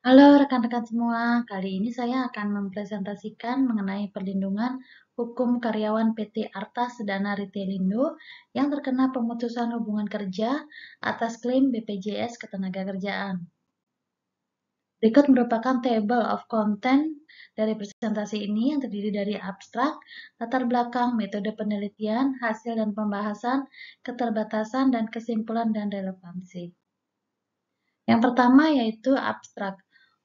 Halo rekan-rekan semua, kali ini saya akan mempresentasikan mengenai perlindungan hukum karyawan PT Arta Sedana Retailindo yang terkena pemutusan hubungan kerja atas klaim BPJS Ketenagakerjaan. Berikut merupakan table of content dari presentasi ini yang terdiri dari abstrak, latar belakang, metode penelitian, hasil dan pembahasan, keterbatasan, dan kesimpulan dan relevansi. Yang pertama yaitu abstrak.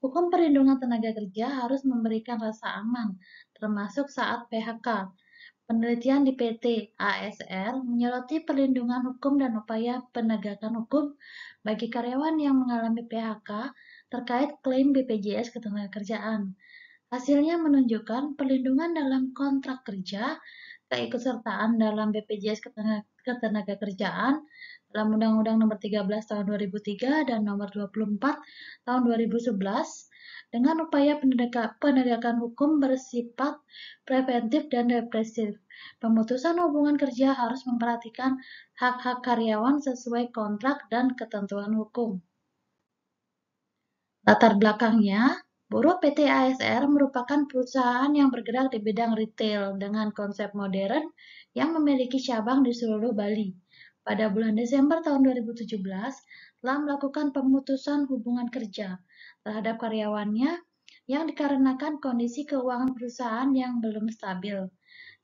Hukum perlindungan tenaga kerja harus memberikan rasa aman, termasuk saat PHK. Penelitian di PT ASR menyoroti perlindungan hukum dan upaya penegakan hukum bagi karyawan yang mengalami PHK terkait klaim BPJS Ketenagakerjaan. Hasilnya menunjukkan perlindungan dalam kontrak kerja, keikutsertaan dalam BPJS Ketenagakerjaan dalam Undang-Undang Nomor 13 Tahun 2003 dan Nomor 24 Tahun 2011 dengan upaya penegakan hukum bersifat preventif dan represif. Pemutusan hubungan kerja harus memperhatikan hak-hak karyawan sesuai kontrak dan ketentuan hukum. Latar belakangnya, Buruh PT ASR merupakan perusahaan yang bergerak di bidang retail dengan konsep modern yang memiliki cabang di seluruh Bali. Pada bulan Desember tahun 2017, telah melakukan pemutusan hubungan kerja terhadap karyawannya yang dikarenakan kondisi keuangan perusahaan yang belum stabil,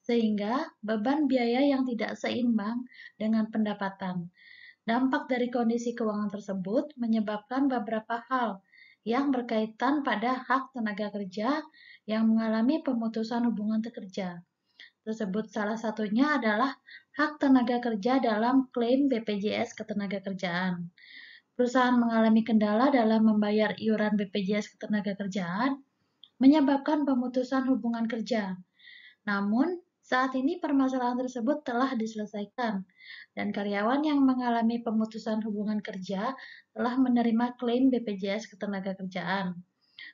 sehingga beban biaya yang tidak seimbang dengan pendapatan. Dampak dari kondisi keuangan tersebut menyebabkan beberapa hal yang berkaitan pada hak tenaga kerja yang mengalami pemutusan hubungan kerja. Tersebut salah satunya adalah hak tenaga kerja dalam klaim BPJS Ketenagakerjaan. Perusahaan mengalami kendala dalam membayar iuran BPJS Ketenagakerjaan menyebabkan pemutusan hubungan kerja. Namun, saat ini permasalahan tersebut telah diselesaikan dan karyawan yang mengalami pemutusan hubungan kerja telah menerima klaim BPJS Ketenagakerjaan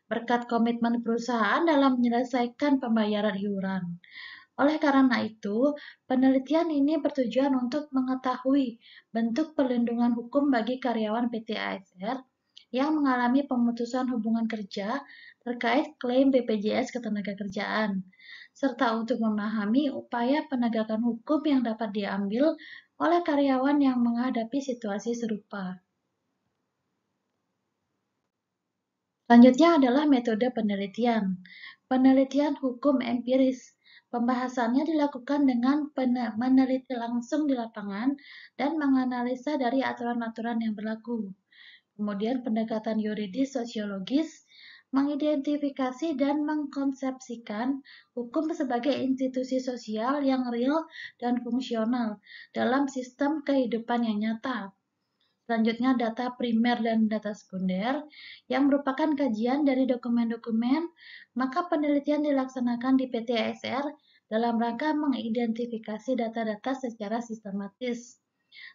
berkat komitmen perusahaan dalam menyelesaikan pembayaran iuran. Oleh karena itu, penelitian ini bertujuan untuk mengetahui bentuk perlindungan hukum bagi karyawan PT ASR yang mengalami pemutusan hubungan kerja terkait klaim BPJS Ketenagakerjaan, serta untuk memahami upaya penegakan hukum yang dapat diambil oleh karyawan yang menghadapi situasi serupa. Selanjutnya adalah metode penelitian. Penelitian hukum empiris. Pembahasannya dilakukan dengan meneliti langsung di lapangan dan menganalisa dari aturan-aturan yang berlaku. Kemudian pendekatan yuridis sosiologis, mengidentifikasi dan mengkonsepsikan hukum sebagai institusi sosial yang real dan fungsional dalam sistem kehidupan yang nyata. Selanjutnya data primer dan data sekunder yang merupakan kajian dari dokumen-dokumen, maka penelitian dilaksanakan di PT ASR dalam rangka mengidentifikasi data-data secara sistematis.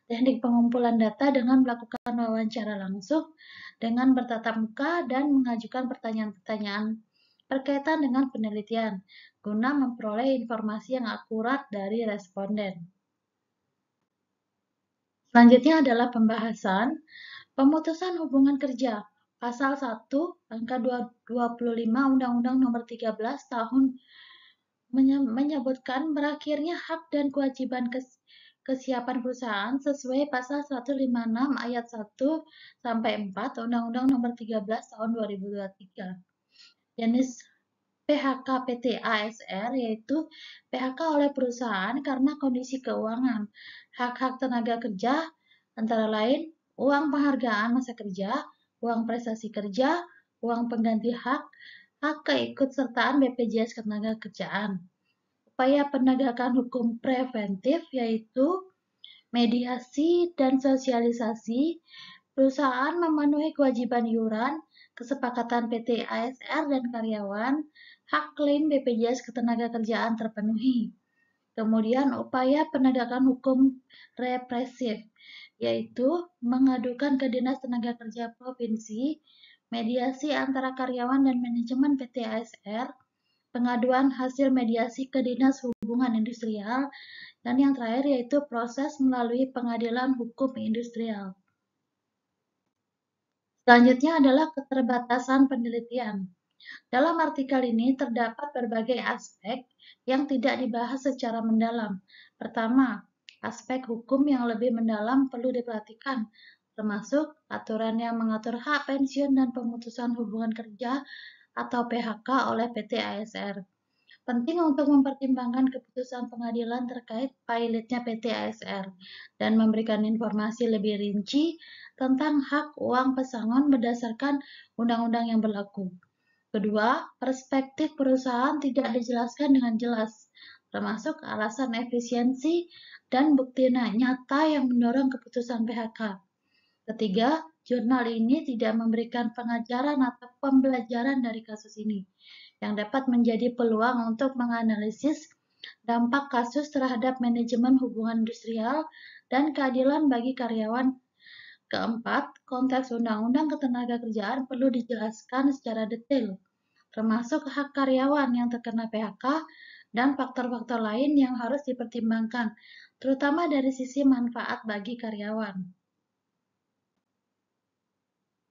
Teknik pengumpulan data dengan melakukan wawancara langsung dengan bertatap muka dan mengajukan pertanyaan-pertanyaan berkaitan dengan penelitian guna memperoleh informasi yang akurat dari responden. Selanjutnya adalah pembahasan pemutusan hubungan kerja. Pasal 1 angka 25 Undang-Undang Nomor 13 Tahun menyebutkan berakhirnya hak dan kewajiban kesiapan perusahaan sesuai pasal 156 ayat 1 sampai 4 Undang-Undang Nomor 13 Tahun 2023. Jenis PHK PT ASR yaitu PHK oleh perusahaan karena kondisi keuangan. Hak-hak tenaga kerja antara lain uang penghargaan masa kerja, uang prestasi kerja, uang pengganti hak, hak keikutsertaan BPJS Ketenagakerjaan. Upaya penegakan hukum preventif yaitu mediasi dan sosialisasi. Perusahaan memenuhi kewajiban iuran, kesepakatan PT ASR dan karyawan, hak klaim BPJS Ketenagakerjaan terpenuhi. Kemudian upaya penegakan hukum represif, yaitu mengadukan ke Dinas Tenaga Kerja Provinsi, mediasi antara karyawan dan manajemen PT ASR, pengaduan hasil mediasi ke Dinas Hubungan Industrial, dan yang terakhir yaitu proses melalui pengadilan hukum industrial. Selanjutnya adalah keterbatasan penelitian. Dalam artikel ini terdapat berbagai aspek yang tidak dibahas secara mendalam. Pertama, aspek hukum yang lebih mendalam perlu diperhatikan, termasuk aturan yang mengatur hak pensiun dan pemutusan hubungan kerja atau PHK oleh PT ASR. Penting untuk mempertimbangkan keputusan pengadilan terkait pilotnya PT ASR dan memberikan informasi lebih rinci tentang hak uang pesangon berdasarkan undang-undang yang berlaku. Kedua, perspektif perusahaan tidak dijelaskan dengan jelas, termasuk alasan efisiensi dan bukti nyata yang mendorong keputusan PHK. Ketiga, jurnal ini tidak memberikan pengajaran atau pembelajaran dari kasus ini, yang dapat menjadi peluang untuk menganalisis dampak kasus terhadap manajemen hubungan industrial dan keadilan bagi karyawan. Keempat, konteks undang-undang ketenagakerjaan perlu dijelaskan secara detail, termasuk hak karyawan yang terkena PHK dan faktor-faktor lain yang harus dipertimbangkan, terutama dari sisi manfaat bagi karyawan.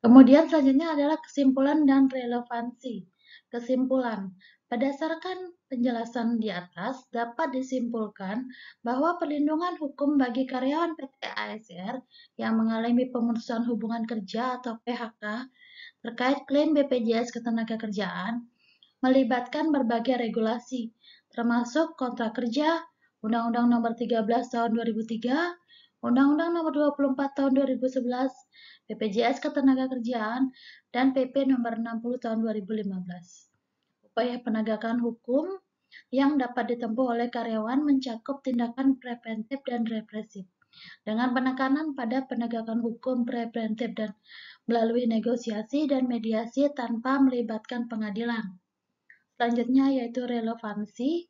Kemudian selanjutnya adalah kesimpulan dan relevansi. Kesimpulan, berdasarkan penjelasan di atas, dapat disimpulkan bahwa perlindungan hukum bagi karyawan PT ASR yang mengalami pemutusan hubungan kerja atau PHK terkait klaim BPJS Ketenagakerjaan melibatkan berbagai regulasi, termasuk kontrak kerja, Undang-Undang Nomor 13 Tahun 2003, Undang-Undang Nomor 24 Tahun 2011, BPJS Ketenagakerjaan, dan PP Nomor 60 Tahun 2015. Upaya penegakan hukum yang dapat ditempuh oleh karyawan mencakup tindakan preventif dan represif, dengan penekanan pada penegakan hukum preventif dan melalui negosiasi dan mediasi tanpa melibatkan pengadilan. Selanjutnya yaitu relevansi.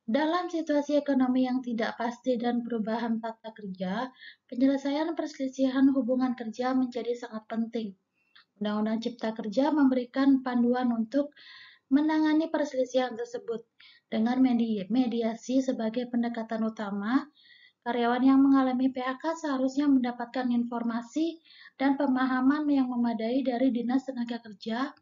Dalam situasi ekonomi yang tidak pasti dan perubahan tata kerja, penyelesaian perselisihan hubungan kerja menjadi sangat penting. Undang-Undang Cipta Kerja memberikan panduan untuk menangani perselisihan tersebut dengan mediasi sebagai pendekatan utama. Karyawan yang mengalami PHK seharusnya mendapatkan informasi dan pemahaman yang memadai dari Dinas Tenaga Kerja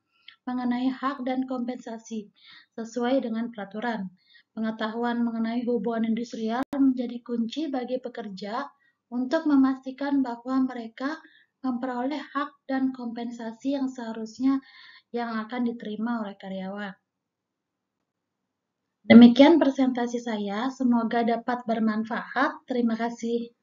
mengenai hak dan kompensasi sesuai dengan peraturan. Pengetahuan mengenai hubungan industrial menjadi kunci bagi pekerja untuk memastikan bahwa mereka memperoleh hak dan kompensasi yang seharusnya yang akan diterima oleh karyawan. Demikian presentasi saya, semoga dapat bermanfaat. Terima kasih.